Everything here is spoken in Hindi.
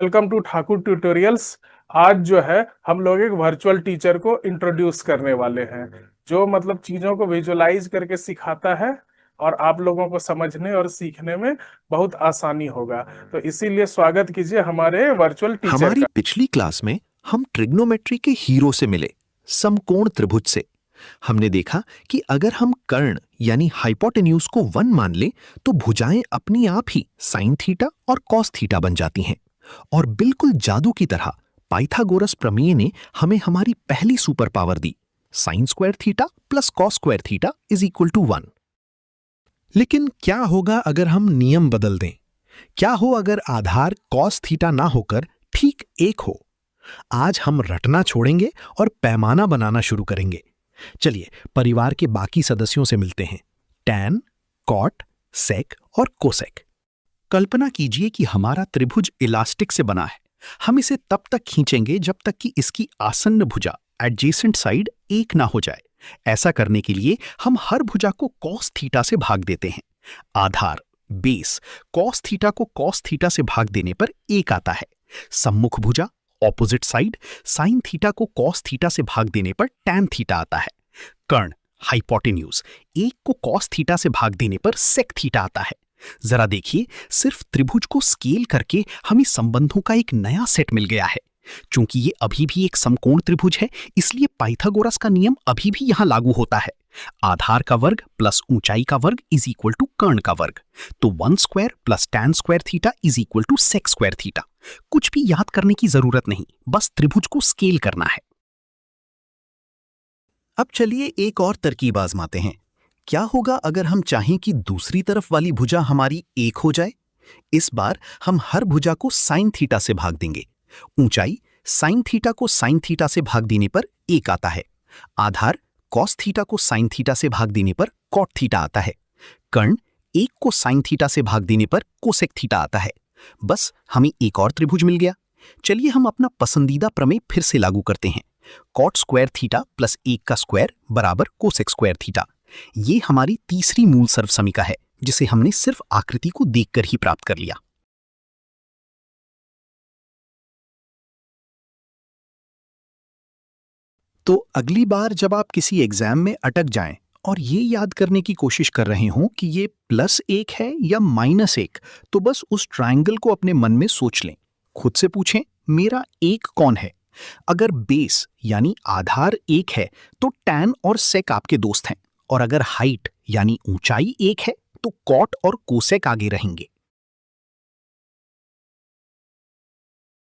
Welcome to Thakur tutorials. आज जो है हम लोग एक वर्चुअल टीचर को इंट्रोड्यूस करने वाले हैं जो मतलब चीजों को विजुअलाइज करके सिखाता है और आप लोगों को समझने और सीखने में बहुत आसानी होगा। तो इसीलिए स्वागत कीजिए हमारे वर्चुअल टीचर हमारी का। पिछली क्लास में हम ट्रिग्नोमेट्री के हीरो से मिले, समकोण त्रिभुज से। हमने देखा कि अगर हम कर्ण यानी हाइपोटेन्यूज को 1 मान लें तो भुजाएं अपनी आप ही साइन थीटा और कॉस थीटा बन जाती हैं। और बिल्कुल जादू की तरह पाइथागोरस प्रमेय ने हमें हमारी पहली सुपर पावर दी, sine square theta plus cos square theta is equal to 1। लेकिन क्या होगा अगर हम नियम बदल दें? क्या हो अगर आधार कॉस थीटा ना होकर ठीक 1 हो? आज हम रटना छोड़ेंगे और पैमाना बनाना शुरू करेंगे। चलिए परिवार के बाकी सदस्यों से मिलते हैं। टैन, कॉट, सेक और कोसेक। कल्पना कीजिए कि हमारा त्रिभुज इलास्टिक से बना है। हम इसे तब तक खींचेंगे जब तक कि इसकी आसन्न भुजा एडजेसेंट साइड 1 ना हो जाए। ऐसा करने के लिए हम हर भुजा को कॉस थीटा से भाग देते हैं। आधार बेस कॉस थीटा को कॉस थीटा से भाग देने पर 1 आता है। सम्मुख भुजा ऑपोजिट साइड साइन थीटा को कॉस थीटा से भाग देने पर टैन थीटा आता है। कर्ण हाइपोटेन्यूज 1 को कॉस थीटा से भाग देने पर सेक थीटा आता है। जरा देखिए, सिर्फ त्रिभुज को स्केल करके हमें संबंधों का एक नया सेट मिल गया है। चूंकि ये अभी भी एक समकोण त्रिभुज है, इसलिए पाइथागोरस का नियम अभी भी यहां लागू होता है। आधार का वर्ग प्लस ऊंचाई का वर्ग इज इक्वल टू कर्ण का वर्ग। तो 1 square plus tan square theta is equal to sec square theta. कुछ भी याद करने की जरूरत नहीं, बस त्रिभुज को स्केल करना है। अब चलिए एक और तरकीब आजमाते हैं। क्या होगा अगर हम चाहें कि दूसरी तरफ वाली भुजा हमारी 1 हो जाए? इस बार हम हर भुजा को साइन थीटा से भाग देंगे। ऊंचाई साइन थीटा को साइन थीटा से भाग देने पर 1 आता है। आधार कॉस थीटा को साइन थीटा से भाग देने पर कॉट थीटा आता है। कर्ण 1 को साइन थीटा से भाग देने पर कोसेक थीटा आता है। बस हमें एक और त्रिभुज मिल गया। चलिए हम अपना पसंदीदा प्रमेय फिर से लागू करते हैं। कॉट स्क्वायर थीटा प्लस 1 का स्क्वायर बराबर कोसेक स्क्वायर थीटा। ये हमारी तीसरी मूल सर्वसमीका है, जिसे हमने सिर्फ आकृति को देखकर ही प्राप्त कर लिया। तो अगली बार जब आप किसी एग्जाम में अटक जाएं और ये याद करने की कोशिश कर रहे हों कि ये +1 है या -1, तो बस उस ट्रायंगल को अपने मन में सोच लें। खुद से पूछें, मेरा 1 कौन है? अगर बेस यानी आधार 1 है तो टैन और सेक आपके दोस्त हैं, और अगर हाइट यानी ऊंचाई 1 है तो कॉट और कोसेक आगे रहेंगे।